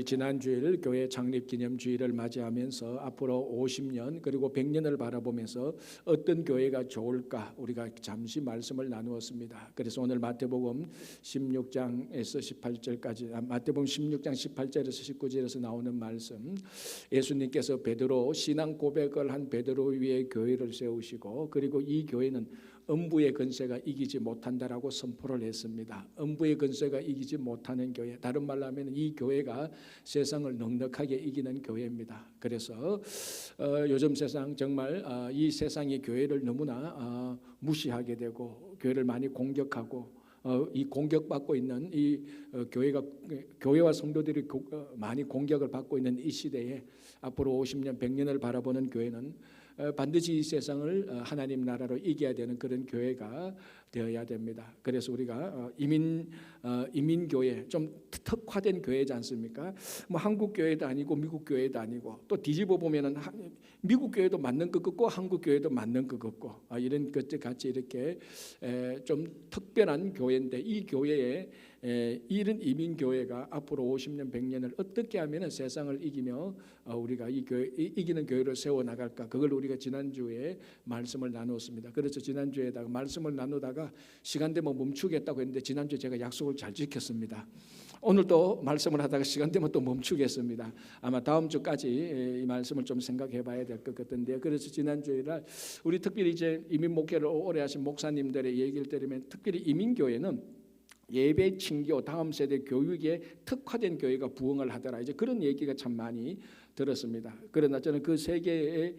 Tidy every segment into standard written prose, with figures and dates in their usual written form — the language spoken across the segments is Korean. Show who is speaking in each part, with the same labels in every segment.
Speaker 1: 지난 주일 교회 창립 기념주일을 맞이하면서 앞으로 50년 그리고 100년을 바라보면서 어떤 교회가 좋을까 우리가 잠시 말씀을 나누었습니다. 그래서 오늘 마태복음 16장에서 18절까지 마태복음 16장 18절에서 19절에서 나오는 말씀, 예수님께서 베드로 신앙 고백을 한 베드로 위에 교회를 세우시고 그리고 이 교회는 음부의 권세가 이기지 못한다라고 선포를 했습니다. 음부의 권세가 이기지 못하는 교회, 다른 말로 하면 이 교회가 세상을 넉넉하게 이기는 교회입니다. 그래서 요즘 세상 정말 이 세상이 교회를 너무나 무시하게 되고 교회를 많이 공격하고 이 공격받고 있는 이 교회와 성도들이 많이 공격을 받고 있는 이 시대에 앞으로 50년, 100년을 바라보는 교회는 반드시 이 세상을 하나님 나라로 이겨야 되는 그런 교회가 되어야 됩니다. 그래서 우리가 이민 교회, 좀 특화된 교회지 않습니까? 뭐 한국 교회도 아니고 미국 교회도 아니고, 또 뒤집어 보면은 미국 교회도 맞는 것 같고 한국 교회도 맞는 것 같고, 이런 것들 같이 이렇게 좀 특별한 교회인데, 이 교회에 이런 이민 교회가 앞으로 50년, 100년을 어떻게 하면 세상을 이기며 우리가 이 교회 이기는 교회를 세워 나갈까? 그걸 우리가 지난주에 말씀을 나누었습니다. 그래서 지난주에다가 말씀을 나누다가 시간 되면 멈추겠다고 했는데 지난주에 제가 약속을 잘 지켰습니다. 오늘도 말씀을 하다가 시간 되면 또 멈추겠습니다. 아마 다음 주까지 이 말씀을 좀 생각해 봐야 될 것 같은데요. 그래서 지난주에는 우리 특별히 이제 이민 목회를 오래 하신 목사님들의 얘기를 들으면, 특별히 이민교회는 예배, 친교, 다음 세대 교육에 특화된 교회가 부흥을 하더라, 이제 그런 얘기가 참 많이 들었습니다. 그러나 저는 그 세 개의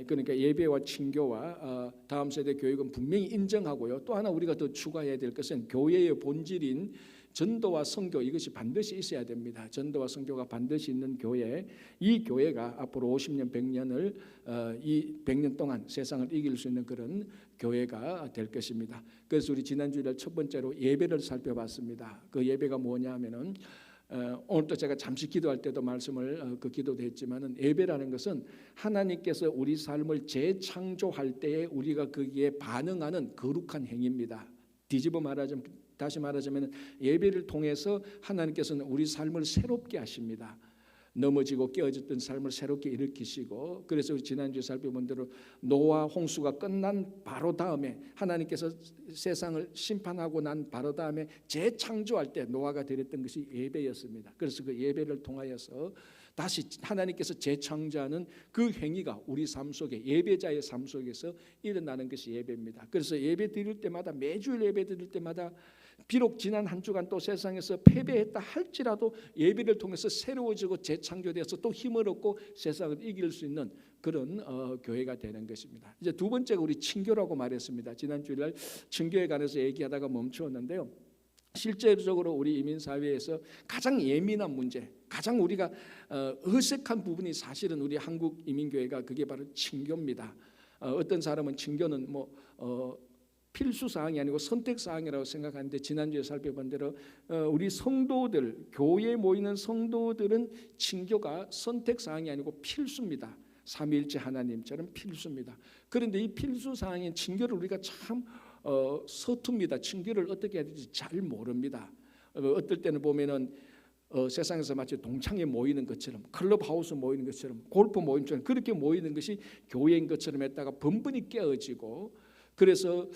Speaker 1: 그러니까 예배와 친교와 다음 세대 교육은 분명히 인정하고요. 또 하나 우리가 더 추가해야 될 것은 교회의 본질인 전도와 선교, 이것이 반드시 있어야 됩니다. 전도와 선교가 반드시 있는 교회, 이 교회가 앞으로 50년, 100년을 이 100년 동안 세상을 이길 수 있는 그런 교회가 될 것입니다. 그래서 우리 지난주에 첫 번째로 예배를 살펴봤습니다. 그 예배가 뭐냐 하면은 오늘도 제가 잠시 기도할 때도 말씀을 그 기도도 했지만은, 예배라는 것은 하나님께서 우리 삶을 재창조할 때에 우리가 거기에 반응하는 거룩한 행위입니다. 뒤집어 말하자면, 다시 말하자면 예배를 통해서 하나님께서는 우리 삶을 새롭게 하십니다. 넘어지고 깨어졌던 삶을 새롭게 일으키시고, 그래서 지난주에 살펴본 대로 노아 홍수가 끝난 바로 다음에 하나님께서 세상을 심판하고 난 바로 다음에 재창조할 때 노아가 드렸던 것이 예배였습니다. 그래서 그 예배를 통하여서 다시 하나님께서 재창조하는 그 행위가 우리 삶 속에, 예배자의 삶 속에서 일어나는 것이 예배입니다. 그래서 예배 드릴 때마다, 매주일 예배 드릴 때마다 비록 지난 한 주간 또 세상에서 패배했다 할지라도 예배를 통해서 새로워지고 재창조되어서 또 힘을 얻고 세상을 이길 수 있는 그런 교회가 되는 것입니다. 이제 두 번째가 우리 친교라고 말했습니다. 지난 주일날 친교에 관해서 얘기하다가 멈추었는데요. 실제적으로 우리 이민사회에서 가장 예민한 문제, 가장 우리가 어색한 부분이 사실은 우리 한국 이민교회가 그게 바로 친교입니다. 어떤 사람은 친교는 필수 사항이 아니고 선택 사항이라고 생각하는데, 지난주에 살펴본 대로 우리 성도들, 교회에 모이는 성도들은 친교가 선택 사항이 아니고 필수입니다. 삼위일체 하나님처럼 필수입니다. 그런데 이 필수 사항인 친교를 우리가 참 서툽니다. 친교를 어떻게 해야 될지 잘 모릅니다. 어떨 때는 보면은 세상에서 마치 동창회 모이는 것처럼, 클럽하우스 모이는 것처럼, 골프 모임처럼 그렇게 모이는 것이 교회인 것처럼 했다가 번번이 깨어지고, 그래서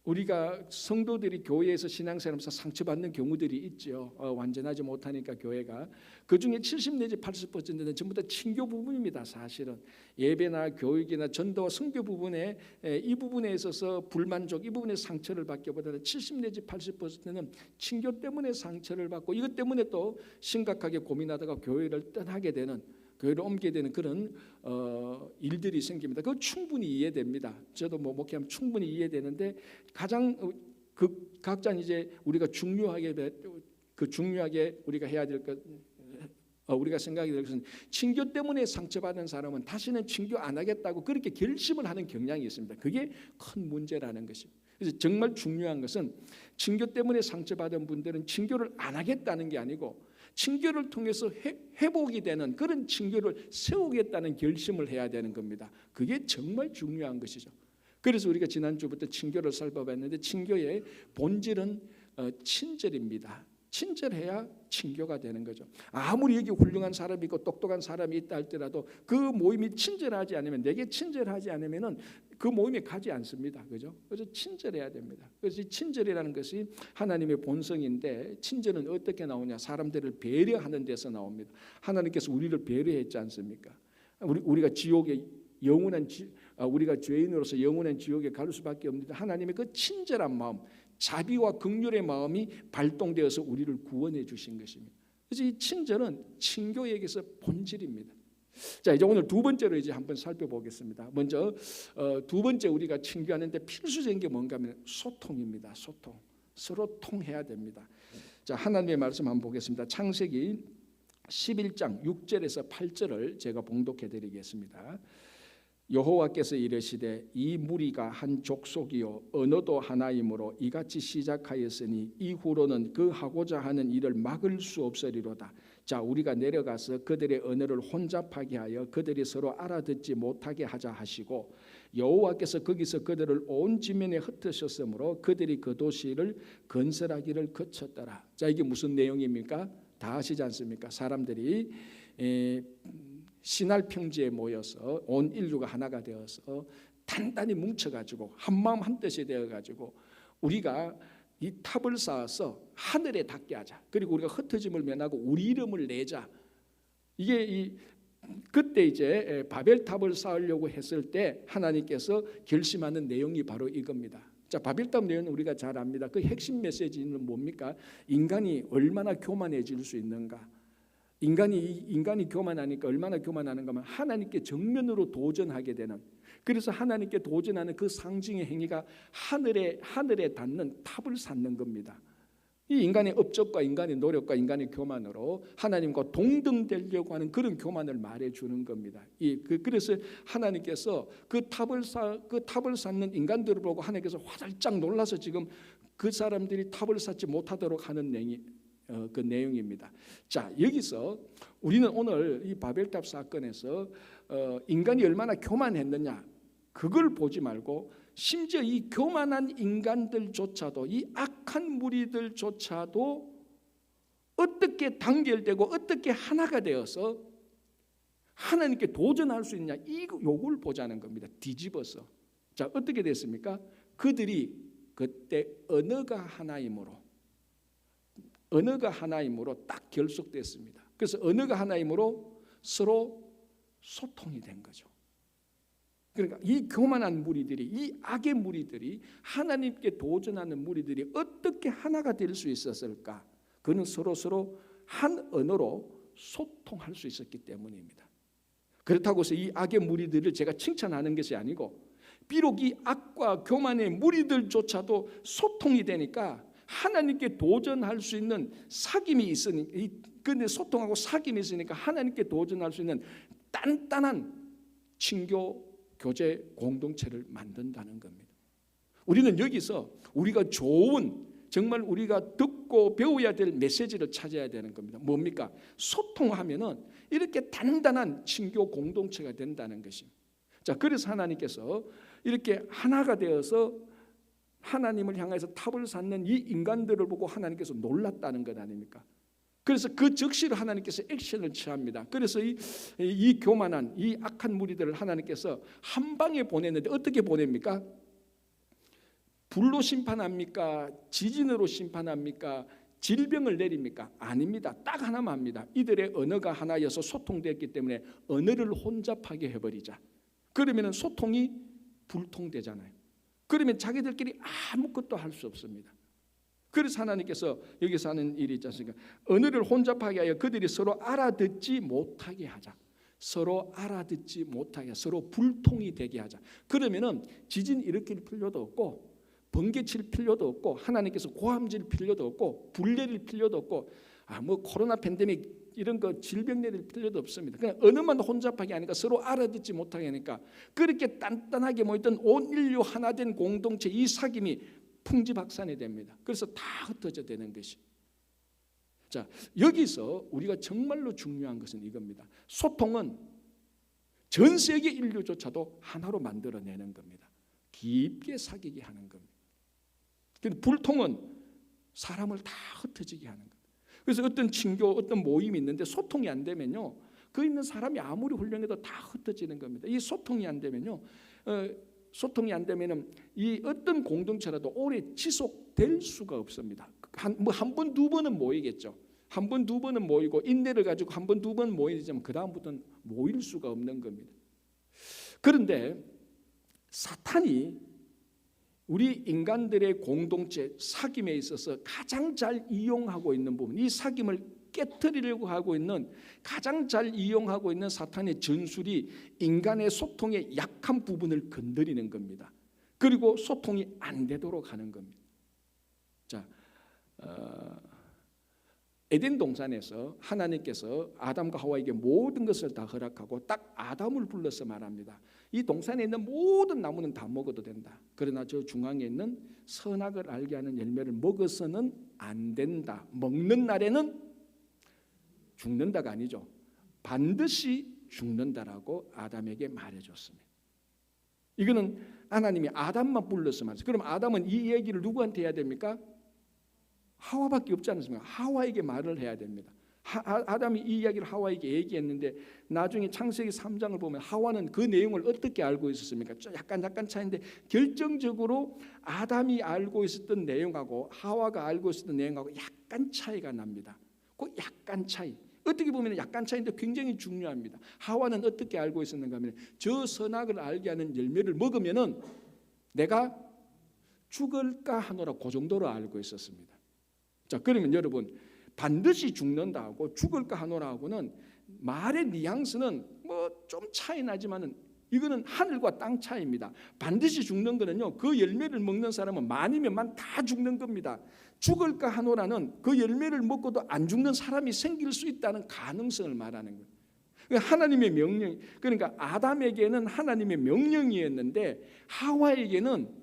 Speaker 1: 우리가 성도들이 교회에서 신앙생활하면서 상처받는 경우들이 있죠. 완전하지 못하니까 교회가. 그중에 70 내지 80%는 전부 다 친교 부분입니다. 사실은 예배나 교육이나 전도와 선교 부분에, 이 부분에 있어서 불만족, 이 부분에 상처를 받기보다는 70 내지 80%는 친교 때문에 상처를 받고, 이것 때문에 또 심각하게 고민하다가 교회를 떠나게 되는, 교회를 옮게 되는 그런 일들이 생깁니다. 그거 충분히 이해됩니다. 저도 목회하면 충분히 이해되는데, 가장 각자 이제 우리가 중요하게 우리가 해야 될 것, 우리가 생각이 될 것은, 친교 때문에 상처받은 사람은 다시는 친교 안 하겠다고 그렇게 결심을 하는 경향이 있습니다. 그게 큰 문제라는 것입니다. 그래서 정말 중요한 것은, 친교 때문에 상처받은 분들은 친교를 안 하겠다는 게 아니고 친교를 통해서 회복이 되는 그런 친교를 세우겠다는 결심을 해야 되는 겁니다. 그게 정말 중요한 것이죠. 그래서 우리가 지난주부터 친교를 살펴봤는데, 친교의 본질은 친절입니다. 친절해야 친교가 되는 거죠. 아무리 여기 훌륭한 사람이 있고 똑똑한 사람이 있다 할지라도 그 모임이 친절하지 않으면, 내게 친절하지 않으면은 그 모임에 가지 않습니다. 그죠? 그래서 친절해야 됩니다. 그래서 이 친절이라는 것이 하나님의 본성인데, 친절은 어떻게 나오냐? 사람들을 배려하는 데서 나옵니다. 하나님께서 우리를 배려했지 않습니까? 우리가 지옥에 우리가 죄인으로서 영원한 지옥에 갈 수밖에 없는데, 하나님의 그 친절한 마음, 자비와 긍휼의 마음이 발동되어서 우리를 구원해 주신 것입니다. 그래서 이 친절은 친교에게서 본질입니다. 자, 이제 오늘 두 번째로 이제 한번 살펴보겠습니다. 먼저 두 번째 우리가 친교하는데 필수적인 게 뭔가 하면 소통입니다. 소통. 서로 통해야 됩니다. 자, 하나님의 말씀 한번 보겠습니다. 창세기 11장 6절에서 8절을 제가 봉독해 드리겠습니다. 여호와께서 이르시되 이 무리가 한 족속이요 언어도 하나이므로 이같이 시작하였으니 이후로는 그 하고자 하는 일을 막을 수 없으리로다. 자, 우리가 내려가서 그들의 언어를 혼잡하게 하여 그들이 서로 알아듣지 못하게 하자 하시고, 여호와께서 거기서 그들을 온 지면에 흩으셨으므로 그들이 그 도시를 건설하기를 거쳤더라. 자, 이게 무슨 내용입니까? 다 아시지 않습니까? 사람들이 신할 평지에 모여서 온 인류가 하나가 되어서 단단히 뭉쳐가지고 한 마음 한 뜻이 되어가지고 우리가 이 탑을 쌓아서 하늘에 닿게 하자. 그리고 우리가 흩어짐을 면하고 우리 이름을 내자. 이게 그때 이제 바벨탑을 쌓으려고 했을 때 하나님께서 결심하는 내용이 바로 이겁니다. 자, 바벨탑 내용은 우리가 잘 압니다. 그 핵심 메시지는 뭡니까? 인간이 얼마나 교만해질 수 있는가? 인간이 교만하니까 얼마나 교만하는가 하면 하나님께 정면으로 도전하게 되는, 그래서 하나님께 도전하는 그 상징의 행위가 하늘에 닿는 탑을 쌓는 겁니다. 이 인간의 업적과 인간의 노력과 인간의 교만으로 하나님과 동등되려고 하는 그런 교만을 말해주는 겁니다. 그래서 하나님께서 그 탑을 쌓는 인간들을 보고 하나님께서 화들짝 놀라서 지금 그 사람들이 탑을 쌓지 못하도록 하는 그 내용입니다. 자, 여기서 우리는 오늘 이 바벨탑 사건에서 인간이 얼마나 교만했느냐 그걸 보지 말고, 심지어 이 교만한 인간들조차도, 이 악한 무리들조차도 어떻게 단결되고 어떻게 하나가 되어서 하나님께 도전할 수 있냐, 요걸 보자는 겁니다. 뒤집어서. 자, 어떻게 됐습니까? 그들이 그때 언어가 하나이므로 딱 결속됐습니다. 그래서 언어가 하나이므로 서로 소통이 된 거죠. 그러니까 이 교만한 무리들이, 이 악의 무리들이, 하나님께 도전하는 무리들이 어떻게 하나가 될 수 있었을까? 그는 서로 한 언어로 소통할 수 있었기 때문입니다. 그렇다고 해서 이 악의 무리들을 제가 칭찬하는 것이 아니고, 비록 이 악과 교만의 무리들조차도 소통이 되니까 하나님께 도전할 수 있는 사귐이 있으니, 근데 소통하고 사귐이 있으니까 하나님께 도전할 수 있는 단단한 친교 교제 공동체를 만든다는 겁니다. 우리는 여기서 우리가 좋은, 정말 우리가 듣고 배워야 될 메시지를 찾아야 되는 겁니다. 뭡니까? 소통하면은 이렇게 단단한 친교 공동체가 된다는 것입니다. 자, 그래서 하나님께서 이렇게 하나가 되어서 하나님을 향해서 탑을 쌓는 이 인간들을 보고 하나님께서 놀랐다는 것 아닙니까? 그래서 그 즉시로 하나님께서 액션을 취합니다. 그래서 이 교만한, 이 악한 무리들을 하나님께서 한 방에 보냈는데 어떻게 보냅니까? 불로 심판합니까? 지진으로 심판합니까? 질병을 내립니까? 아닙니다. 딱 하나만 합니다. 이들의 언어가 하나여서 소통됐기 때문에 언어를 혼잡하게 해버리자. 그러면 소통이 불통되잖아요. 그러면 자기들끼리 아무것도 할 수 없습니다. 그래서 하나님께서 여기서 하는 일이 있지 않습니까? 언어를 혼잡하게 하여 그들이 서로 알아듣지 못하게 하자. 서로 알아듣지 못하게, 서로 불통이 되게 하자. 그러면은 지진 일으킬 필요도 없고, 번개 칠 필요도 없고, 하나님께서 고함질 필요도 없고, 불 내릴 필요도 없고, 코로나 팬데믹 이런 거 질병 내릴 필요도 없습니다. 그냥 언어만 혼잡하게 하니까, 서로 알아듣지 못하게 하니까, 그렇게 단단하게 모였던 온 인류 하나 된 공동체, 이 사귐이 풍지박산이 됩니다. 그래서 다 흩어져 되는 것이. 자, 여기서 우리가 정말로 중요한 것은 이겁니다. 소통은 전 세계 인류조차도 하나로 만들어내는 겁니다. 깊게 사귀게 하는 겁니다. 근데 불통은 사람을 다 흩어지게 하는 겁니다. 그래서 어떤 친교, 어떤 모임이 있는데 소통이 안 되면요, 그 있는 사람이 아무리 훌륭해도 다 흩어지는 겁니다. 이 소통이 안 되면요, 소통이 안 되면은 이 어떤 공동체라도 오래 지속될 수가 없습니다. 한 번, 두 번은 모이겠죠. 한 번, 두 번은 모이고 인내를 가지고 한 번, 두 번 모이지만 그 다음부터는 모일 수가 없는 겁니다. 그런데 사탄이 우리 인간들의 공동체 사귐에 있어서 가장 잘 이용하고 있는 부분, 이 사귐을 깨트리려고 하고 있는 가장 잘 이용하고 있는 사탄의 전술이 인간의 소통의 약한 부분을 건드리는 겁니다. 그리고 소통이 안 되도록 하는 겁니다. 자, 에덴 동산에서 하나님께서 아담과 하와에게 모든 것을 다 허락하고 딱 아담을 불러서 말합니다. 이 동산에 있는 모든 나무는 다 먹어도 된다. 그러나 저 중앙에 있는 선악을 알게 하는 열매를 먹어서는 안 된다. 먹는 날에는 죽는다가 아니죠. 반드시 죽는다라고 아담에게 말해줬습니다. 이거는 하나님이 아담만 불러서 말했어요. 그럼 아담은 이 얘기를 누구한테 해야 됩니까? 하와밖에 없지 않습니까? 하와에게 말을 해야 됩니다. 아담이 이 이야기를 하와에게 얘기했는데 나중에 창세기 3장을 보면 하와는 그 내용을 어떻게 알고 있었습니까? 약간 차이인데 결정적으로 아담이 알고 있었던 내용하고 하와가 알고 있었던 내용하고 약간 차이가 납니다. 그 약간 차이. 어떻게 보면 약간 차이인데 굉장히 중요합니다. 하와는 어떻게 알고 있었는가 하면 저 선악을 알게 하는 열매를 먹으면은 내가 죽을까 하노라, 그 정도로 알고 있었습니다. 자, 그러면 여러분 반드시 죽는다 하고 죽을까 하노라 하고는 말의 뉘앙스는 뭐 좀 차이 나지만은 이거는 하늘과 땅 차이입니다. 반드시 죽는 거는요, 그 열매를 먹는 사람은 많으면 만 다 죽는 겁니다. 죽을까 하노라는 그 열매를 먹고도 안 죽는 사람이 생길 수 있다는 가능성을 말하는 거예요. 그러니까 하나님의 명령, 그러니까 아담에게는 하나님의 명령이었는데 하와에게는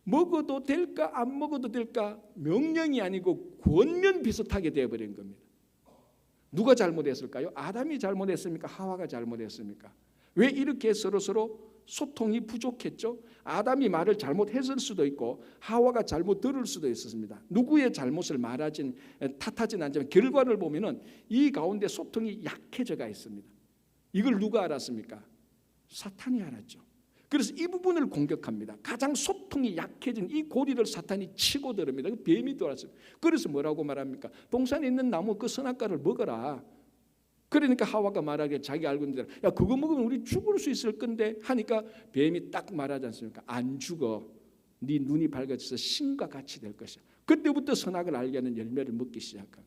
Speaker 1: 먹어도 될까 안 먹어도 될까 명령이 아니고 권면 비슷하게 되어버린 겁니다. 누가 잘못했을까요? 아담이 잘못했습니까? 하와가 잘못했습니까? 왜 이렇게 서로 소통이 부족했죠? 아담이 말을 잘못했을 수도 있고 하와가 잘못 들을 수도 있었습니다. 누구의 잘못을 탓하진 않지만 결과를 보면은 이 가운데 소통이 약해져가 있습니다. 이걸 누가 알았습니까? 사탄이 알았죠. 그래서 이 부분을 공격합니다. 가장 소통이 약해진 이 고리를 사탄이 치고 들습니다. 뱀이 들어왔어요. 그래서 뭐라고 말합니까? 동산에 있는 나무 그 선악과를 먹어라. 그러니까 하와가 말하기에 자기 알고 있는 대로 야 그거 먹으면 우리 죽을 수 있을 건데 하니까 뱀이 딱 말하지 않습니까? 안 죽어. 네 눈이 밝아져서 신과 같이 될 것이야. 그때부터 선악을 알게 하는 열매를 먹기 시작합니다.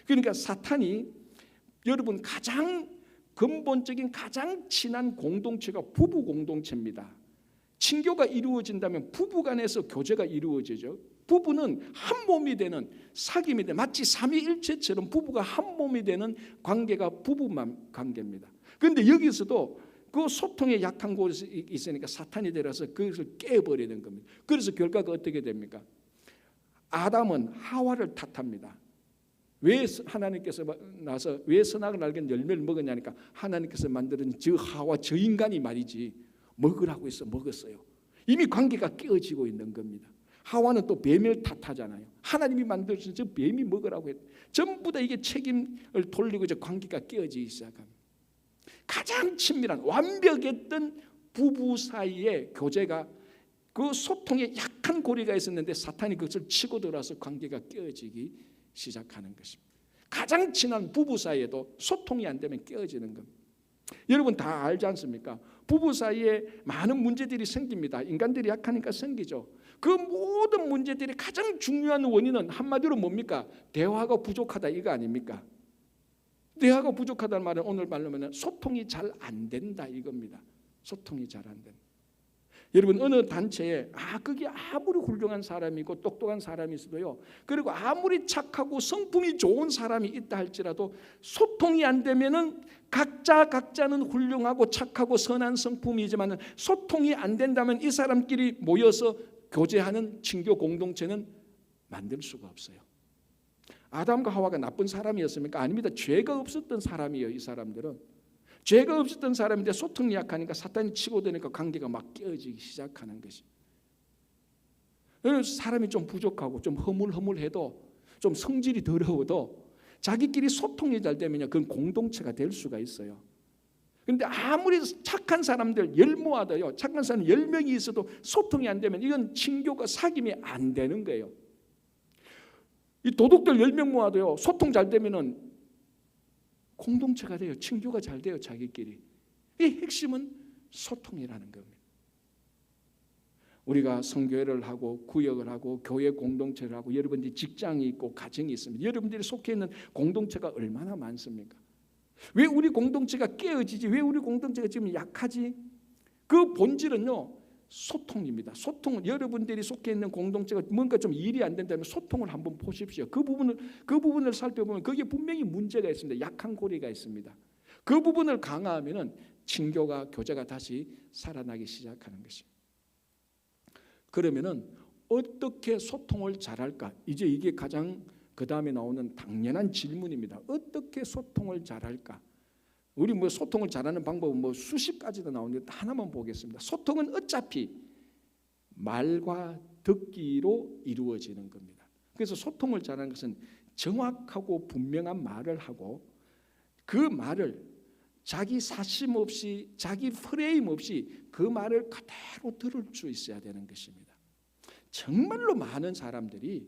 Speaker 1: 그러니까 사탄이 여러분 가장 근본적인 가장 친한 공동체가 부부 공동체입니다. 친교가 이루어진다면 부부 간에서 교제가 이루어지죠. 부부는 한 몸이 되는 사귐이 되는 마치 삼위일체처럼 부부가 한 몸이 되는 관계가 부부만 관계입니다. 그런데 여기서도 그 소통에 약한 곳이 있으니까 사탄이 들어서 그것을 깨버리는 겁니다. 그래서 결과가 어떻게 됩니까? 아담은 하와를 탓합니다. 왜 하나님께서 나서 왜 선악을 알게 열매를 먹었냐니까 하나님께서 만드는 저 하와 저 인간이 말이지 먹으라고 해서 먹었어요. 이미 관계가 깨어지고 있는 겁니다. 하와는 또 뱀을 탓하잖아요. 하나님이 만드신 저 뱀이 먹으라고 했. 전부 다 이게 책임을 돌리고 이제 관계가 깨어지기 시작합니다. 가장 친밀한 완벽했던 부부 사이의 교제가 그 소통에 약한 고리가 있었는데 사탄이 그것을 치고 들어와서 관계가 깨어지기 시작하는 것입니다. 가장 친한 부부 사이에도 소통이 안 되면 깨어지는 겁니다. 여러분 다 알지 않습니까? 부부 사이에 많은 문제들이 생깁니다. 인간들이 약하니까 생기죠. 그 모든 문제들이 가장 중요한 원인은 한마디로 뭡니까? 대화가 부족하다 이거 아닙니까? 대화가 부족하다는 말은 오늘 말로 하면 소통이 잘 안 된다 이겁니다. 소통이 잘 안 된다. 여러분 어느 단체에 그게 아무리 훌륭한 사람이고 똑똑한 사람이 있어도요, 그리고 아무리 착하고 성품이 좋은 사람이 있다 할지라도 소통이 안 되면은 각자는 훌륭하고 착하고 선한 성품이지만 소통이 안 된다면 이 사람끼리 모여서 교제하는 친교 공동체는 만들 수가 없어요. 아담과 하와가 나쁜 사람이었습니까? 아닙니다. 죄가 없었던 사람이에요. 이 사람들은 죄가 없었던 사람인데 소통이 약하니까 사탄이 치고 드니까 관계가 막 깨어지기 시작하는 것이. 사람이 좀 부족하고 좀 허물허물해도 좀 성질이 더러워도 자기끼리 소통이 잘 되면요, 그건 공동체가 될 수가 있어요. 그런데 아무리 착한 사람들 10모아도요, 착한 사람 10명이 있어도 소통이 안 되면 이건 친교가 사귐이 안 되는 거예요. 이 도둑들 10명 모아도요, 소통 잘 되면은 공동체가 돼요. 친교가 잘 돼요, 자기끼리. 이 핵심은 소통이라는 겁니다. 우리가 성교회를 하고 구역을 하고 교회 공동체를 하고 여러분들이 직장이 있고 가정이 있습니다. 여러분들이 속해 있는 공동체가 얼마나 많습니까? 왜 우리 공동체가 깨어지지? 왜 우리 공동체가 지금 약하지? 그 본질은요, 소통입니다. 소통은 여러분들이 속해 있는 공동체가 뭔가 좀 일이 안 된다면 소통을 한번 보십시오. 그 부분을 살펴보면 거기에 분명히 문제가 있습니다. 약한 고리가 있습니다. 그 부분을 강화하면은 친교가 교제가 다시 살아나기 시작하는 것입니다. 그러면은 어떻게 소통을 잘할까? 이제 이게 가장 그 다음에 나오는 당연한 질문입니다. 어떻게 소통을 잘할까? 우리 뭐 소통을 잘하는 방법은 뭐 수십 가지도 나오는데 하나만 보겠습니다. 소통은 어차피 말과 듣기로 이루어지는 겁니다. 그래서 소통을 잘하는 것은 정확하고 분명한 말을 하고 그 말을 자기 사심 없이 자기 프레임 없이 그 말을 그대로 들을 수 있어야 되는 것입니다. 정말로 많은 사람들이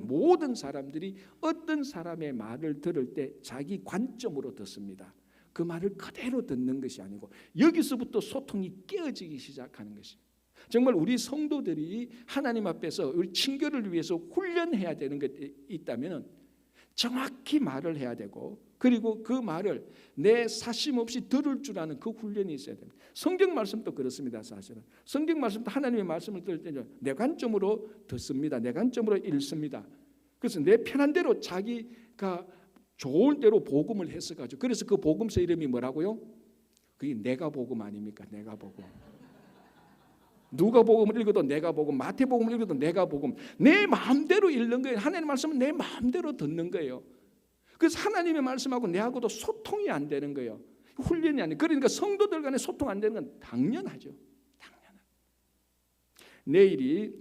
Speaker 1: 모든 사람들이 어떤 사람의 말을 들을 때 자기 관점으로 듣습니다. 그 말을 그대로 듣는 것이 아니고 여기서부터 소통이 깨어지기 시작하는 것입니다. 정말 우리 성도들이 하나님 앞에서 우리 친교를 위해서 훈련해야 되는 것이 있다면 정확히 말을 해야 되고 그리고 그 말을 내 사심 없이 들을 줄 아는 그 훈련이 있어야 됩니다. 성경 말씀도 그렇습니다. 사실은 성경 말씀도 하나님의 말씀을 들을 때는 내 관점으로 듣습니다. 내 관점으로 읽습니다. 그래서 내 편한 대로 자기가 좋을 대로 복음을 해석하죠. 그래서 그 복음서 이름이 뭐라고요? 그게 내가 복음 아닙니까? 내가 복음. 누가 복음을 읽어도 내가 복음, 마태복음을 읽어도 내가 복음. 내 마음대로 읽는 거예요. 하나님의 말씀은 내 마음대로 듣는 거예요. 그래서 하나님의 말씀하고 내하고도 소통이 안 되는 거예요. 훈련이 안 돼요. 그러니까 성도들 간에 소통 안 되는 건 당연하죠. 내일이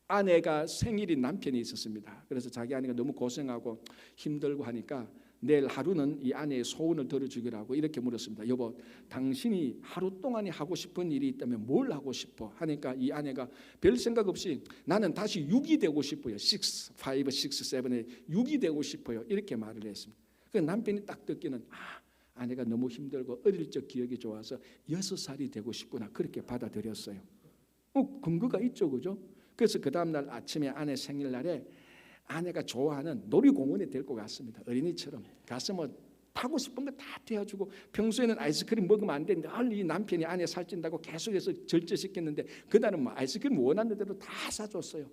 Speaker 1: 아내가 생일인 남편이 있었습니다. 그래서 자기 아내가 너무 고생하고 힘들고 하니까 내일 하루는 이 아내의 소원을 들어주기로 하고 이렇게 물었습니다. 여보, 당신이 하루 동안에 하고 싶은 일이 있다면 뭘 하고 싶어? 하니까 이 아내가 별 생각 없이 나는 다시 6이 되고 싶어요. 6, 5, 6, 7에 6이 되고 싶어요. 이렇게 말을 했습니다. 그 남편이 딱 듣기는 아내가 너무 힘들고 어릴 적 기억이 좋아서 6살이 되고 싶구나 그렇게 받아들였어요. 근거가 있죠, 그죠? 그래서 그 다음날 아침에 아내 생일날에 아내가 좋아하는 놀이공원에 데리고 갔습니다. 어린이처럼 가서 뭐 타고 싶은 거 다 태워주고 평소에는 아이스크림 먹으면 안 되는데 이 남편이 아내 살찐다고 계속해서 절제시켰는데 그날은 뭐 아이스크림 원하는 대로 다 사줬어요.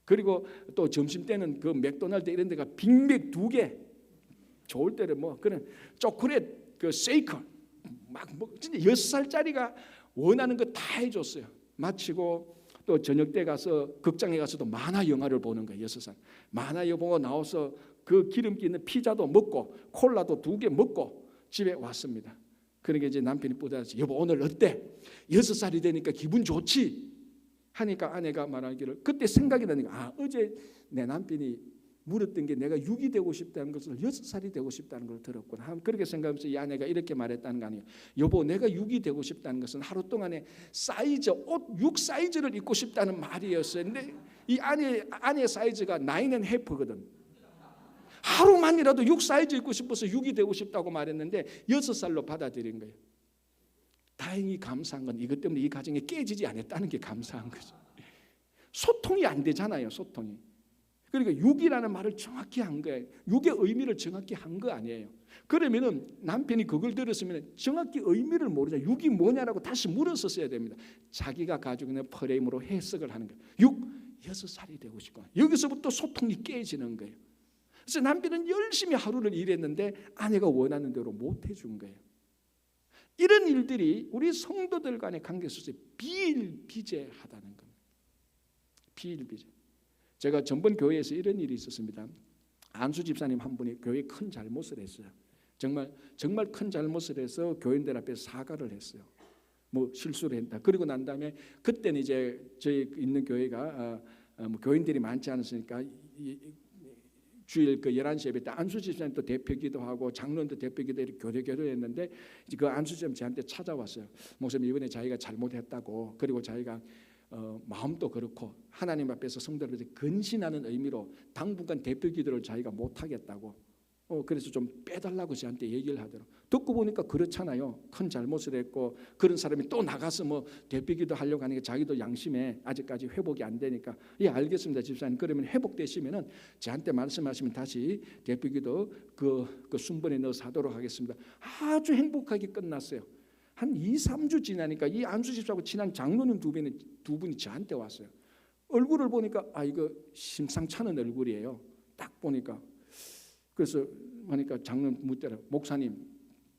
Speaker 1: 그리고 또 점심 때는 그 맥도날드 이런 데가 빅맥 2개 좋을 때는 뭐 그런 초콜릿 그 쉐이커 막 뭐 진짜 6살짜리가 원하는 거 다 해줬어요. 마치고 또 저녁 때 가서 극장에 가서도 만화 영화를 보는 거예요. 6살. 만화 영화 보고 나와서 그 기름기 있는 피자도 먹고 콜라도 2개 먹고 집에 왔습니다. 그러니까 이제 남편이 뿌듯해서 여보 오늘 어때? 6살이 되니까 기분 좋지? 하니까 아내가 말하기를 그때 생각이 나니까 어제 내 남편이 물었던 게 내가 6이 되고 싶다는 것을 6살이 되고 싶다는 걸 들었구나. 그렇게 생각하면서 이 아내가 이렇게 말했다는 거 아니에요. 여보 내가 6이 되고 싶다는 것은 하루 동안에 사이즈 옷 6 사이즈를 입고 싶다는 말이었어요. 근데 이 아내 사이즈가 9.5거든. 하루만이라도 6 사이즈 입고 싶어서 6이 되고 싶다고 말했는데 6살로 받아들인 거예요. 다행히 감사한 건 이것 때문에 이 가정이 깨지지 않았다는 게 감사한 거죠. 소통이 안 되잖아요. 소통이. 그러니까 6이라는 말을 정확히 한 거예요. 6의 의미를 정확히 한 거 아니에요. 그러면은 남편이 그걸 들었으면 정확히 의미를 모르잖아요. 6이 뭐냐라고 다시 물었었어야 됩니다. 자기가 가지고 있는 프레임으로 해석을 하는 거예요. 6살이 되고 싶고 여기서부터 소통이 깨지는 거예요. 그래서 남편은 열심히 하루를 일했는데 아내가 원하는 대로 못 해준 거예요. 이런 일들이 우리 성도들 간의 관계 속에 비일비재하다는 겁니다. 비일비재. 제가 전번 교회에서 이런 일이 있었습니다. 안수 집사님 한 분이 교회에 큰 잘못을 했어요. 정말 큰 잘못을 해서 교인들 앞에서 사과를 했어요. 뭐 실수를 했다. 그리고 난 다음에 그때는 이제 저희 있는 교회가 뭐 교인들이 많지 않으니까 주일 그 11시 예배 때 안수 집사님 또 대표기도 하고 장로님도 대표기도 이렇게 교대했는데 그 안수 집사님 저한테 찾아왔어요. 목사님 이번에 자기가 잘못했다고, 그리고 자기가 마음도 그렇고 하나님 앞에서 성도들에게 근신하는 의미로 당분간 대표기도를 자기가 못하겠다고, 그래서 좀 빼달라고 저한테 얘기를 하더라고요. 듣고 보니까 그렇잖아요. 큰 잘못을 했고 그런 사람이 또 나가서 뭐 대표기도 하려고 하니까 자기도 양심에 아직까지 회복이 안 되니까, 예 알겠습니다 집사님, 그러면 회복되시면은 저한테 말씀하시면 다시 대표기도 그 순번에 넣어서 하도록 하겠습니다. 아주 행복하게 끝났어요. 한 2-3주 지나니까 이 안수 집사하고 친한 장로님 두 분이 저한테 왔어요. 얼굴을 보니까 이거 심상찮은 얼굴이에요. 딱 보니까. 그래서 하니까 장로님 묻더라고요. 목사님,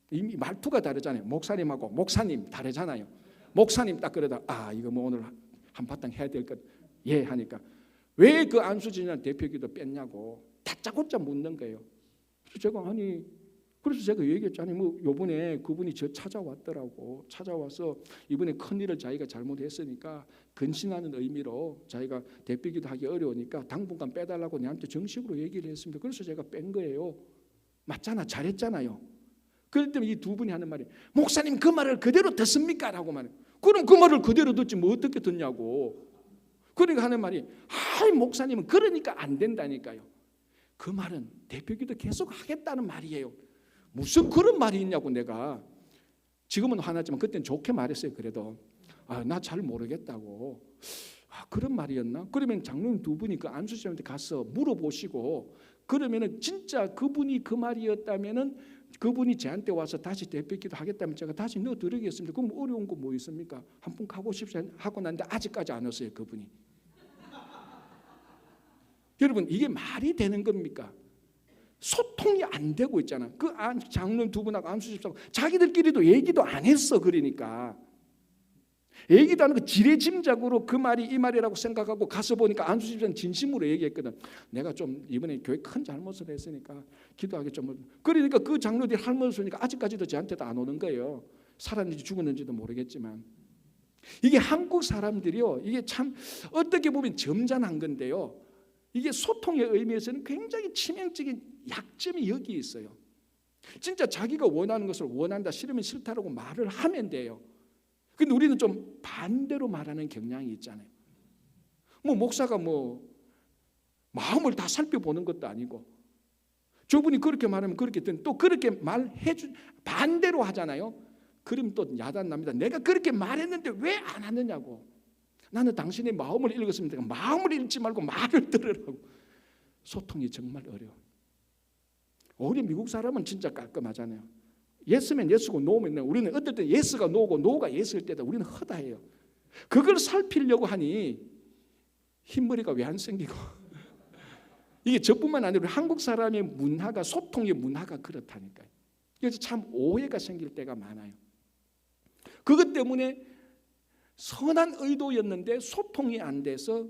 Speaker 1: 이미 말투가 다르잖아요. 목사님하고 목사님 다르잖아요. 목사님 딱 그러다 이거 뭐 오늘 한바탕 해야 될 것, 예 하니까 왜 그 안수진이나 대표기도 뺐냐고 다짜고짜 묻는 거예요. 그래서 제가 그래서 제가 얘기했죠. 뭐 요번에 그분이 저 찾아왔더라고. 찾아와서 이번에 큰일을 자기가 잘못했으니까 근신하는 의미로 자기가 대표기도 하기 어려우니까 당분간 빼달라고 내한테 정식으로 얘기를 했습니다. 그래서 제가 뺀 거예요. 맞잖아, 잘했잖아요. 그럴 때 이 두 분이 하는 말이, 목사님 그 말을 그대로 듣습니까? 라고 말해요. 그럼 그 말을 그대로 듣지 뭐 어떻게 듣냐고. 그러니까 하는 말이, 목사님은 그러니까 안 된다니까요. 그 말은 대표기도 계속 하겠다는 말이에요. 무슨 그런 말이 있냐고. 내가 지금은 화났지만 그때는 좋게 말했어요. 그래도 나 잘 모르겠다고. 그런 말이었나? 그러면 장로님 두 분이 그 안수님한테 가서 물어보시고, 그러면은 진짜 그분이 그 말이었다면은 그분이 저한테 와서 다시 대표기도 하겠다면 제가 다시 넣어드리겠습니다. 그럼 어려운 거 뭐 있습니까? 한 분 가고 싶지 하고 났는데 아직까지 안 왔어요. 그분이. 여러분 이게 말이 되는 겁니까? 소통이 안 되고 있잖아. 그 장로님 두 분하고 안수 집사하고 자기들끼리도 얘기도 안 했어. 그러니까 얘기도 안 하고 지레짐작으로 그 말이 이 말이라고 생각하고 가서 보니까 안수 집사는 진심으로 얘기했거든. 내가 좀 이번에 교회 큰 잘못을 했으니까 기도하기 좀. 그러니까 그 장로들이 할머니를 니까 아직까지도 저한테도 안 오는 거예요. 살았는지 죽었는지도 모르겠지만. 이게 한국 사람들이요, 이게 참 어떻게 보면 점잖은 건데요, 이게 소통의 의미에서는 굉장히 치명적인 약점이 여기 있어요. 진짜 자기가 원하는 것을 원한다, 싫으면 싫다라고 말을 하면 돼요. 근데 우리는 좀 반대로 말하는 경향이 있잖아요. 뭐 목사가 뭐 마음을 다 살펴보는 것도 아니고, 저분이 그렇게 말하면 그렇게 또 그렇게 말해준 반대로 하잖아요. 그럼 또 야단 납니다. 내가 그렇게 말했는데 왜 안 하느냐고. 나는 당신의 마음을 읽었습니다. 마음을 읽지 말고 말을 들으라고. 소통이 정말 어려워. 오히려 미국 사람은 진짜 깔끔하잖아요. 예스면 예스고 노면 노. 우리는 어떨 때 예스가 노고 노가 예스일 때다. 우리는 허다해요. 그걸 살피려고 하니 흰머리가 왜 안 생기고. 이게 저뿐만 아니라 한국 사람의 문화가, 소통의 문화가 그렇다니까요. 그래서 참 오해가 생길 때가 많아요. 그것 때문에 선한 의도였는데 소통이 안 돼서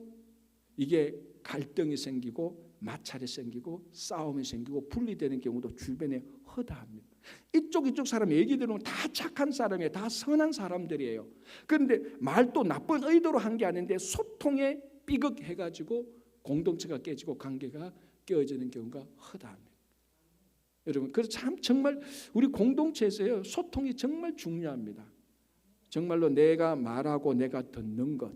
Speaker 1: 이게 갈등이 생기고 마찰이 생기고 싸움이 생기고 분리되는 경우도 주변에 허다합니다. 이쪽 사람 얘기 들으면 다 착한 사람이에요. 다 선한 사람들이에요. 그런데 말도 나쁜 의도로 한 게 아닌데 소통에 삐걱해가지고 공동체가 깨지고 관계가 깨어지는 경우가 허다합니다. 여러분, 그래서 참 정말 우리 공동체에서요, 소통이 정말 중요합니다. 정말로 내가 말하고 내가 듣는 것,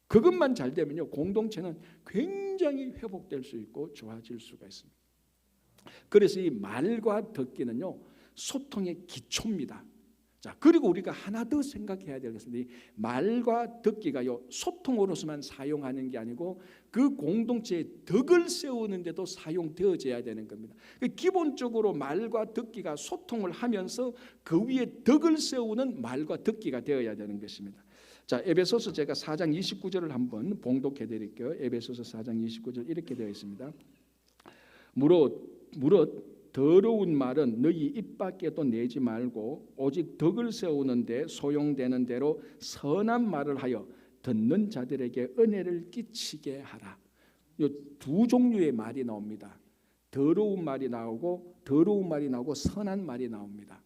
Speaker 1: 그것만 잘 되면요, 공동체는 굉장히 회복될 수 있고 좋아질 수가 있습니다. 그래서 이 말과 듣기는요, 소통의 기초입니다. 자, 그리고 우리가 하나 더 생각해야 되겠습니다. 이 말과 듣기가요, 소통으로서만 사용하는 게 아니고 그 공동체의 덕을 세우는 데도 사용되어져야 되는 겁니다. 기본적으로 말과 듣기가 소통을 하면서 그 위에 덕을 세우는 말과 듣기가 되어야 되는 것입니다. 자, 에베소서 제가 4장 29절을 한번 봉독해 드릴게요. 에베소서 4장 29절 이렇게 되어 있습니다. 무릇 더러운 말은 너희 입 밖에도 내지 말고 오직 덕을 세우는데 소용되는 대로 선한 말을 하여 듣는 자들에게 은혜를 끼치게 하라. 이 두 종류의 말이 나옵니다. 더러운 말이 나오고 선한 말이 나옵니다.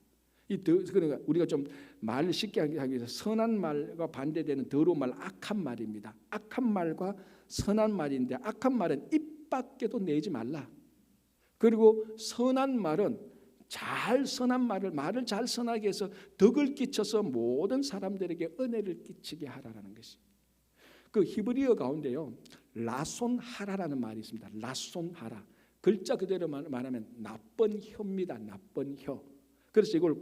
Speaker 1: 그러니까 우리가 좀 말을 쉽게 하기 위해서 선한 말과 반대되는 더러운 말, 악한 말입니다. 악한 말과 선한 말인데, 악한 말은 입 입밖에도 내지 말라. 그리고 선한 말은 선한 말을 잘 선하게 해서 덕을 끼쳐서 모든 사람들에게 은혜를 끼치게 하라라는 것이. 그 히브리어 가운데요, 라손하라라는 말이 있습니다. 라손하라. 글자 그대로 말하면 나쁜 혀입니다. 나쁜 혀. 그래서 이걸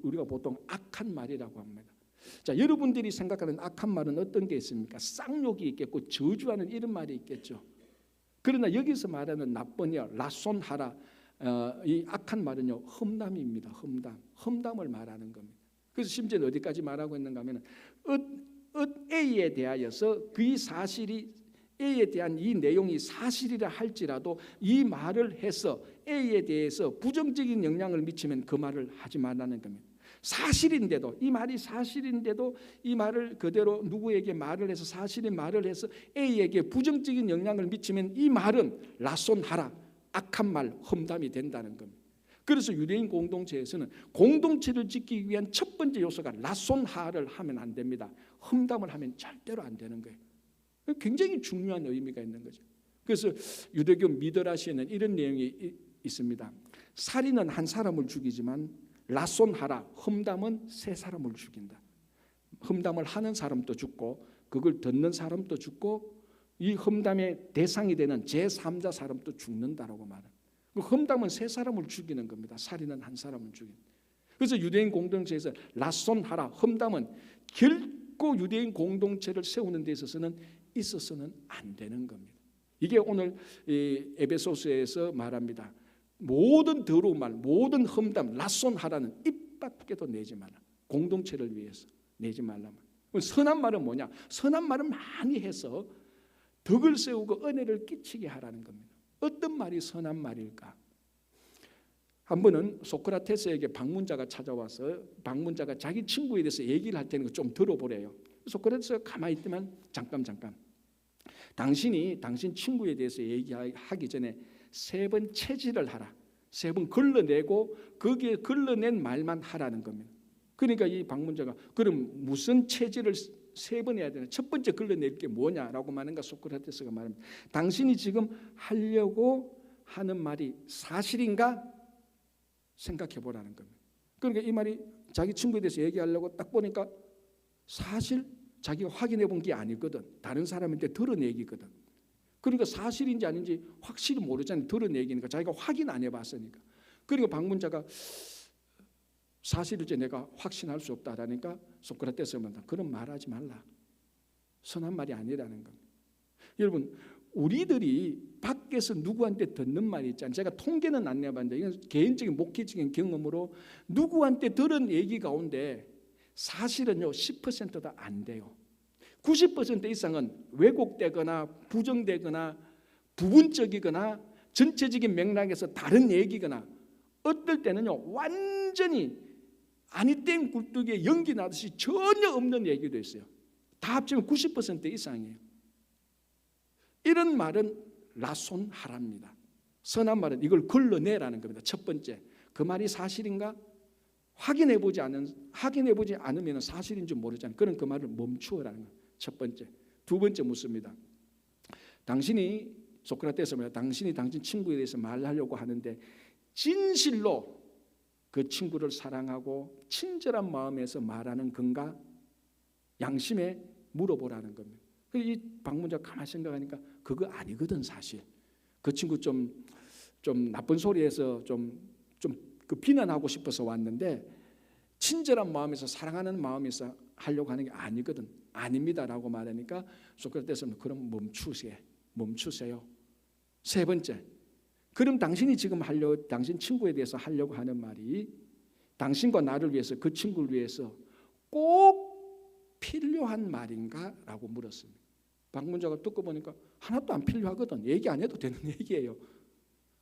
Speaker 1: 우리가 보통 악한 말이라고 합니다. 자, 여러분들이 생각하는 악한 말은 어떤 게 있습니까? 쌍욕이 있겠고 저주하는 이런 말이 있겠죠. 그러나 여기서 말하는 나쁜 혀, 라손하라, 이 악한 말은요, 험담입니다. 험담을 말하는 겁니다. 그래서 심지어 어디까지 말하고 있는가 하면 A에 대하여서 그 사실이 A에 대한 이 내용이 사실이라 할지라도 이 말을 해서 A에 대해서 부정적인 영향을 미치면 그 말을 하지 말라는 겁니다. 사실인데도, 이 말이 사실인데도 이 말을 그대로 누구에게 말을 해서 사실인 말을 해서 A에게 부정적인 영향을 미치면 이 말은 라손하라, 악한 말, 험담이 된다는 겁니다. 그래서 유대인 공동체에서는 공동체를 지키기 위한 첫 번째 요소가 라손하를 하면 안 됩니다. 험담을 하면 절대로 안 되는 거예요. 굉장히 중요한 의미가 있는 거죠. 그래서 유대교 미드라시에는 이런 내용이 있습니다. 살인은 한 사람을 죽이지만 라손하라, 험담은 세 사람을 죽인다. 험담을 하는 사람도 죽고 그걸 듣는 사람도 죽고 이 험담의 대상이 되는 제3자 사람도 죽는다라고 말합니다. 험담은 세 사람을 죽이는 겁니다. 살인은 한 사람을 죽이는. 그래서 유대인 공동체에서 라손하라, 험담은 결코 유대인 공동체를 세우는 데 있어서는 안 되는 겁니다. 이게 오늘 에베소서에서 말합니다. 모든 더러운 말, 모든 험담, 라손하라는 입 밖에도 내지 마라. 공동체를 위해서 내지 말라. 선한 말은 뭐냐? 선한 말을 많이 해서 덕을 세우고 은혜를 끼치게 하라는 겁니다. 어떤 말이 선한 말일까? 한 번은 소크라테스에게 방문자가 찾아와서 방문자가 자기 친구에 대해서 얘기를 할 테니까 좀 들어보래요. 소크라테스가 가만히 있지만 잠깐 당신 친구에 대해서 얘기하기 전에 3번 체질을 하라. 3번 걸러내고 거기에 걸러낸 말만 하라는 겁니다. 그러니까 이 방문자가 그럼 무슨 체질을 3번 해야 되나? 첫 번째 걸러낼 게 뭐냐라고 말하는가? 소크라테스가 말합니다. 당신이 지금 하려고 하는 말이 사실인가? 생각해 보라는 겁니다. 그러니까 이 말이 자기 친구에 대해서 얘기하려고 딱 보니까 사실 자기가 확인해 본 게 아니거든. 다른 사람한테 들은 얘기거든. 그러니까 사실인지 아닌지 확실히 모르잖아요. 들은 얘기니까 자기가 확인 안 해봤으니까. 그러니까 방문자가 사실일지 내가 확신할 수 없다라니까 소크라테스가 말한다. 그런 말하지 말라. 선한 말이 아니라는 겁니다. 여러분, 우리들이 밖에서 누구한테 듣는 말이 있잖아요. 제가 통계는 안 내봤는데 이건 개인적인 목회적인 경험으로 누구한테 들은 얘기 가운데 사실은요 10%도 안 돼요. 90% 이상은 왜곡되거나 부정되거나 부분적이거나 전체적인 맥락에서 다른 얘기거나 어떨 때는요 완전히 아니 땡 굴뚝에 연기 나듯이 전혀 없는 얘기도 있어요. 다 합치면 90% 이상이에요. 이런 말은 라손하랍니다. 선한 말은 이걸 걸러내라는 겁니다. 첫 번째, 그 말이 사실인가? 확인해보지 않으면 사실인 줄 모르잖아요. 그럼 그 말을 멈추어라는 거예요. 첫 번째. 두 번째 묻습니다. 당신이 소크라테스입니다. 당신이 당신 친구에 대해서 말하려고 하는데 진실로 그 친구를 사랑하고 친절한 마음에서 말하는 건가? 양심에 물어보라는 겁니다. 이 방문자 가만히 생각하니까 그거 아니거든 사실. 그 친구 좀 나쁜 소리해서 그 비난하고 싶어서 왔는데 친절한 마음에서 사랑하는 마음에서 하려고 하는 게 아니거든. 아닙니다라고 말하니까 소크라테스는 그럼 멈추세요. 세 번째, 그럼 당신이 지금 당신 친구에 대해서 하려고 하는 말이 당신과 나를 위해서 그 친구를 위해서 꼭 필요한 말인가? 라고 물었습니다. 방문자가 듣고 보니까 하나도 안 필요하거든. 얘기 안 해도 되는 얘기예요.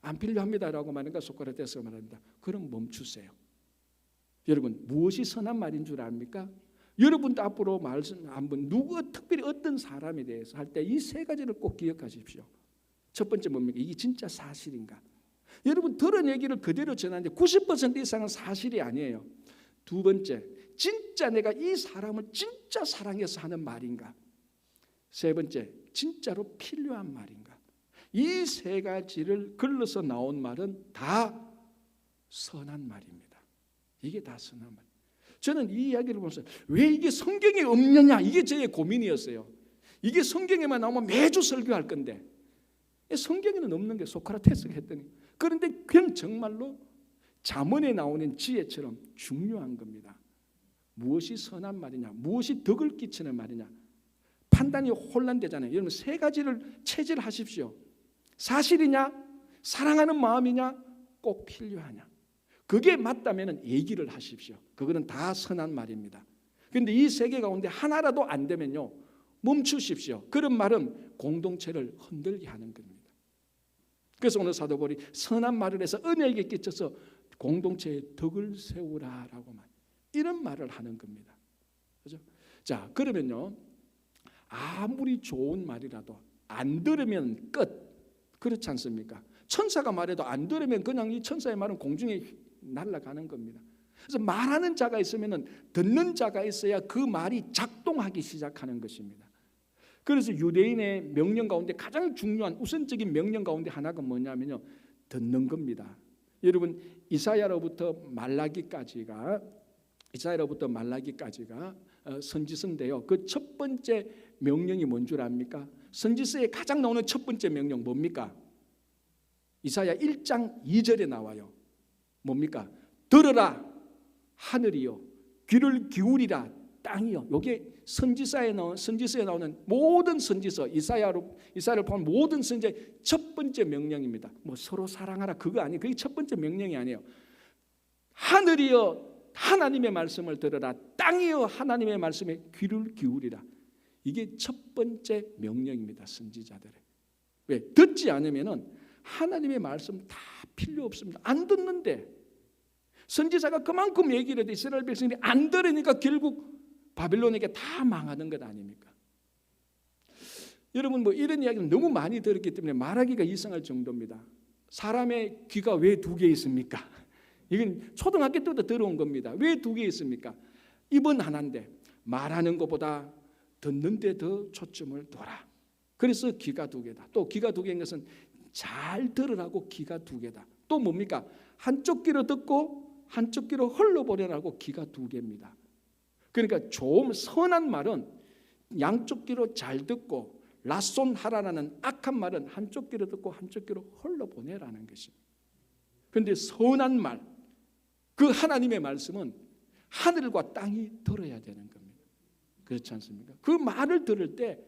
Speaker 1: 안 필요합니다라고 말하니까 소크라테스가 말합니다. 그럼 멈추세요. 여러분, 무엇이 선한 말인 줄 압니까? 여러분도 앞으로 말씀 한번 특별히 어떤 사람에 대해서 할 때 이 세 가지를 꼭 기억하십시오. 첫 번째 뭡니까? 이게 진짜 사실인가? 여러분 들은 얘기를 그대로 전하는데 90% 이상은 사실이 아니에요. 두 번째, 진짜 내가 이 사람을 진짜 사랑해서 하는 말인가? 세 번째, 진짜로 필요한 말인가? 이 세 가지를 걸러서 나온 말은 다 선한 말입니다. 이게 다 선한 말. 저는 이 이야기를 보면서 왜 이게 성경에 없느냐, 이게 제 고민이었어요. 이게 성경에만 나오면 매주 설교할 건데 성경에는 없는 게 소크라테스가 했더니, 그런데 그냥 정말로 잠언에 나오는 지혜처럼 중요한 겁니다. 무엇이 선한 말이냐, 무엇이 덕을 끼치는 말이냐, 판단이 혼란되잖아요. 여러분 세 가지를 체질하십시오. 사실이냐, 사랑하는 마음이냐, 꼭 필요하냐. 그게 맞다면 얘기를 하십시오. 그거는 다 선한 말입니다. 그런데 이 세 개 가운데 하나라도 안 되면요, 멈추십시오. 그런 말은 공동체를 흔들게 하는 겁니다. 그래서 오늘 사도 바울이 선한 말을 해서 은혜에게 끼쳐서 공동체에 덕을 세우라라고 이런 말을 하는 겁니다. 그렇죠? 자, 그러면요, 아무리 좋은 말이라도 안 들으면 끝. 그렇지 않습니까? 천사가 말해도 안 들으면 그냥 이 천사의 말은 공중에 날아가는 겁니다. 그래서 말하는 자가 있으면 듣는 자가 있어야 그 말이 작동하기 시작하는 것입니다. 그래서 유대인의 명령 가운데 가장 중요한 우선적인 명령 가운데 하나가 뭐냐면요, 듣는 겁니다. 여러분 이사야로부터 말라기까지가 선지서인데요. 그 첫 번째 명령이 뭔 줄 압니까? 선지서에 가장 나오는 첫 번째 명령 뭡니까? 이사야 1장 2절에 나와요. 뭡니까? 들으라 하늘이요, 귀를 기울이라 땅이요. 이게 선지서에 나오는 모든 선지서, 이사야를 포함한 모든 선지서의 첫 번째 명령입니다. 뭐 서로 사랑하라 그거 아니에요. 그게 첫 번째 명령이 아니에요. 하늘이여 하나님의 말씀을 들으라, 땅이여 하나님의 말씀에 귀를 기울이라. 이게 첫 번째 명령입니다. 선지자들의. 왜? 듣지 않으면은 하나님의 말씀 다 필요 없습니다. 안 듣는데 선지자가 그만큼 얘기를 해도 이스라엘 백성이 안 들으니까 결국 바빌론에게 다 망하는 것 아닙니까? 여러분 뭐 이런 이야기는 너무 많이 들었기 때문에 말하기가 이상할 정도입니다. 사람의 귀가 왜 두 개 있습니까? 이건 초등학교 때부터 들어온 겁니다. 왜 두 개 있습니까? 입은 하나인데 말하는 것보다 듣는 데 더 초점을 둬라. 그래서 귀가 두 개다. 또 귀가 두 개인 것은 잘 들으라고 귀가 두 개다. 또 뭡니까? 한쪽 귀로 듣고 한쪽 귀로 흘러보내라고 귀가 두 개입니다. 그러니까 좀 선한 말은 양쪽 귀로 잘 듣고 라손하라라는 악한 말은 한쪽 귀로 듣고 한쪽 귀로 흘러보내라는 것입니다. 그런데 선한 말, 그 하나님의 말씀은 하늘과 땅이 들어야 되는 겁니다. 그렇지 않습니까? 그 말을 들을 때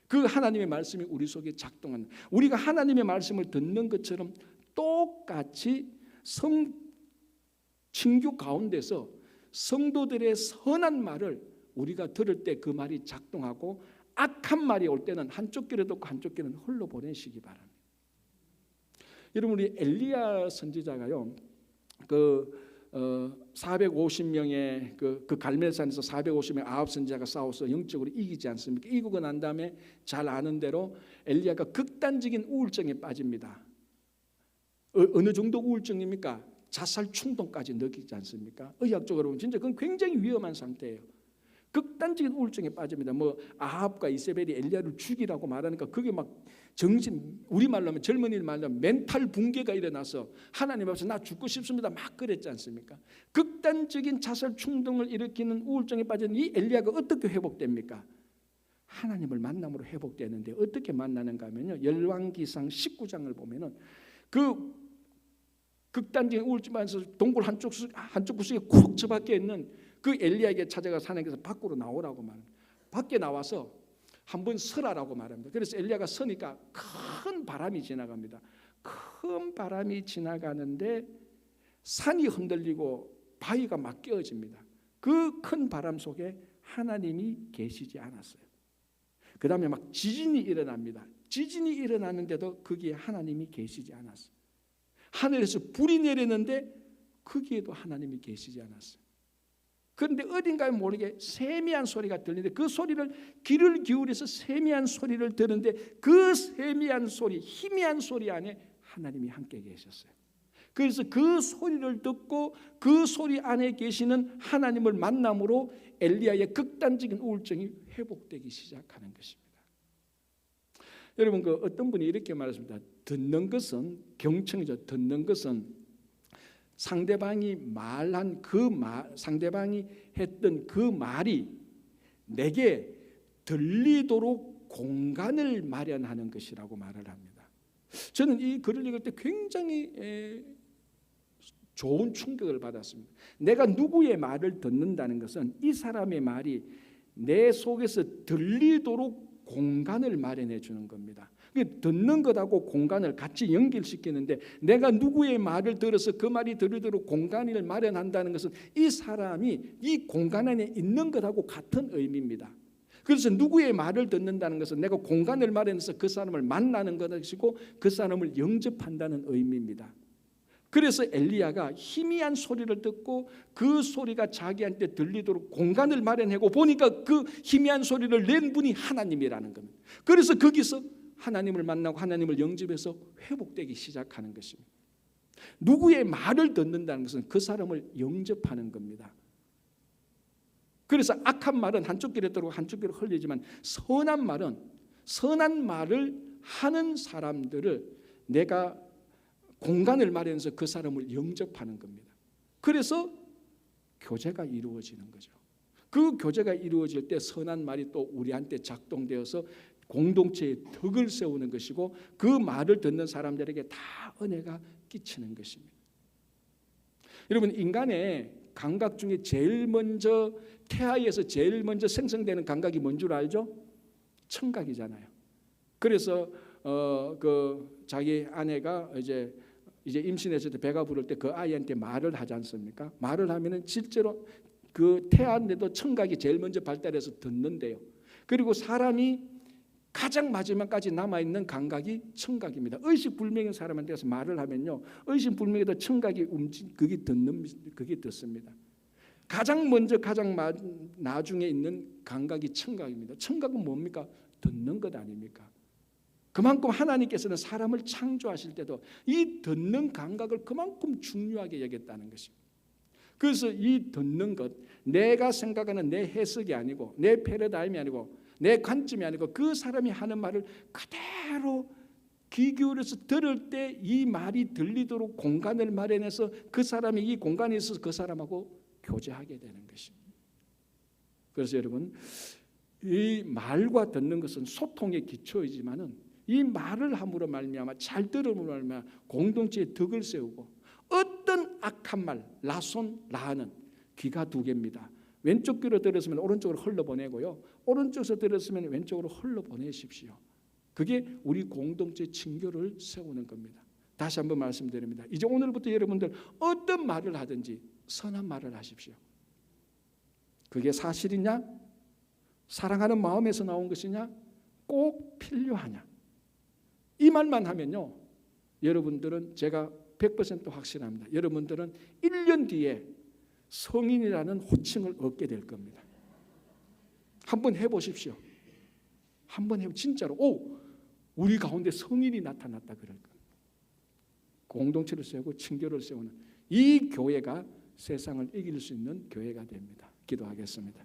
Speaker 1: 그 하나님의 말씀이 우리 속에 작동하는, 우리가 하나님의 말씀을 듣는 것처럼 똑같이 친교 가운데서 성도들의 선한 말을 우리가 들을 때 그 말이 작동하고, 악한 말이 올 때는 한쪽 귀로 듣고 한쪽 귀는 흘러보내시기 바랍니다. 여러분 우리 엘리야 선지자가요, 450명의 그 갈멜산에서 450명 아합 선지자가 싸워서 영적으로 이기지 않습니까? 이기고 난 다음에 잘 아는 대로 엘리야가 극단적인 우울증에 빠집니다. 어느 정도 우울증입니까? 자살 충동까지 느끼지 않습니까? 의학적으로 보면 진짜 그건 굉장히 위험한 상태예요. 극단적인 우울증에 빠집니다. 뭐 아합과 이세벨이 엘리야를 죽이라고 말하니까 그게 막 우리말로 하면 젊은이 말로 하면 멘탈 붕괴가 일어나서 하나님 앞에서 나 죽고 싶습니다 막 그랬지 않습니까? 극단적인 자살 충동을 일으키는 우울증에 빠진 이 엘리야가 어떻게 회복됩니까? 하나님을 만남으로 회복되는데 어떻게 만나는가 하면요, 열왕기상 19장을 보면은 그 극단적인 우울증에서 동굴 한쪽 구석에 쿡 처박혀 있는 그 엘리야에게 찾아가서 하나님께서 밖으로 나오라고 말합니다. 밖에 나와서 한번 서라라고 말합니다. 그래서 엘리야가 서니까 큰 바람이 지나갑니다. 큰 바람이 지나가는데 산이 흔들리고 바위가 막 깨어집니다. 그 큰 바람 속에 하나님이 계시지 않았어요. 그 다음에 막 지진이 일어납니다. 지진이 일어나는데도 거기에 하나님이 계시지 않았어요. 하늘에서 불이 내리는데 거기에도 하나님이 계시지 않았어요. 그런데 어딘가에 모르게 세미한 소리가 들리는데 그 소리를 귀를 기울여서 세미한 소리를 듣는데 그 세미한 소리, 희미한 소리 안에 하나님이 함께 계셨어요. 그래서 그 소리를 듣고 그 소리 안에 계시는 하나님을 만남으로 엘리야의 극단적인 우울증이 회복되기 시작하는 것입니다. 여러분 그 어떤 분이 이렇게 말했습니다. 듣는 것은 경청이죠. 듣는 것은 상대방이 말한 상대방이 했던 그 말이 내게 들리도록 공간을 마련하는 것이라고 말을 합니다. 저는 이 글을 읽을 때 굉장히 좋은 충격을 받았습니다. 내가 누구의 말을 듣는다는 것은 이 사람의 말이 내 속에서 들리도록 공간을 마련해 주는 겁니다. 듣는 것하고 공간을 같이 연결시키는데 내가 누구의 말을 들어서 그 말이 들리도록 공간을 마련한다는 것은 이 사람이 이 공간 안에 있는 것하고 같은 의미입니다. 그래서 누구의 말을 듣는다는 것은 내가 공간을 마련해서 그 사람을 만나는 것이고 그 사람을 영접한다는 의미입니다. 그래서 엘리야가 희미한 소리를 듣고 그 소리가 자기한테 들리도록 공간을 마련하고 보니까 그 희미한 소리를 낸 분이 하나님이라는 겁니다. 그래서 거기서 하나님을 만나고 하나님을 영접해서 회복되기 시작하는 것입니다. 누구의 말을 듣는다는 것은 그 사람을 영접하는 겁니다. 그래서 악한 말은 한쪽 귀로 들어오고 한쪽 귀로 흘리지만 선한 말은 선한 말을 하는 사람들을 내가 공간을 마련해서 그 사람을 영접하는 겁니다. 그래서 교제가 이루어지는 거죠. 그 교제가 이루어질 때 선한 말이 또 우리한테 작동되어서 공동체의 덕을 세우는 것이고 그 말을 듣는 사람들에게 다 은혜가 끼치는 것입니다. 여러분, 인간의 감각 중에 제일 먼저 태아에서 제일 먼저 생성되는 감각이 뭔 줄 알죠? 청각이잖아요. 그래서 자기 아내가 이제 임신했을 때 배가 부를 때 그 아이한테 말을 하지 않습니까? 말을 하면은 실제로 그 태아인데도 청각이 제일 먼저 발달해서 듣는데요. 그리고 사람이 가장 마지막까지 남아있는 감각이 청각입니다. 의식불명인 사람한테 가서 말을 하면요, 의식불명에도 청각이 그게 듣습니다. 가장 먼저 가장 나중에 있는 감각이 청각입니다. 청각은 뭡니까? 듣는 것 아닙니까? 그만큼 하나님께서는 사람을 창조하실 때도 이 듣는 감각을 그만큼 중요하게 여겼다는 것입니다. 그래서 이 듣는 것, 내가 생각하는 내 해석이 아니고 내 패러다임이 아니고 내 관점이 아니고 그 사람이 하는 말을 그대로 귀 기울여서 들을 때 이 말이 들리도록 공간을 마련해서 그 사람이 이 공간에 있어서 그 사람하고 교제하게 되는 것입니다. 그래서 여러분, 이 말과 듣는 것은 소통의 기초이지만은 이 말을 함으로 말미암아 잘 들음으로 말미암아 공동체의 덕을 세우고 어떤 악한 말, 라손, 라하는 귀가 두 개입니다. 왼쪽 귀로 들었으면 오른쪽으로 흘러보내고요, 오른쪽에서 들었으면 왼쪽으로 흘러보내십시오. 그게 우리 공동체 친교를 세우는 겁니다. 다시 한번 말씀드립니다. 이제 오늘부터 여러분들 어떤 말을 하든지 선한 말을 하십시오. 그게 사실이냐? 사랑하는 마음에서 나온 것이냐? 꼭 필요하냐? 이 말만 하면요, 여러분들은 제가 100% 확신합니다. 여러분들은 1년 뒤에 성인이라는 호칭을 얻게 될 겁니다. 한번 해보십시오. 한번 해보 진짜로 우리 가운데 성인이 나타났다 그럴 겁니다. 공동체를 세우고 친교를 세우는 이 교회가 세상을 이길 수 있는 교회가 됩니다. 기도하겠습니다.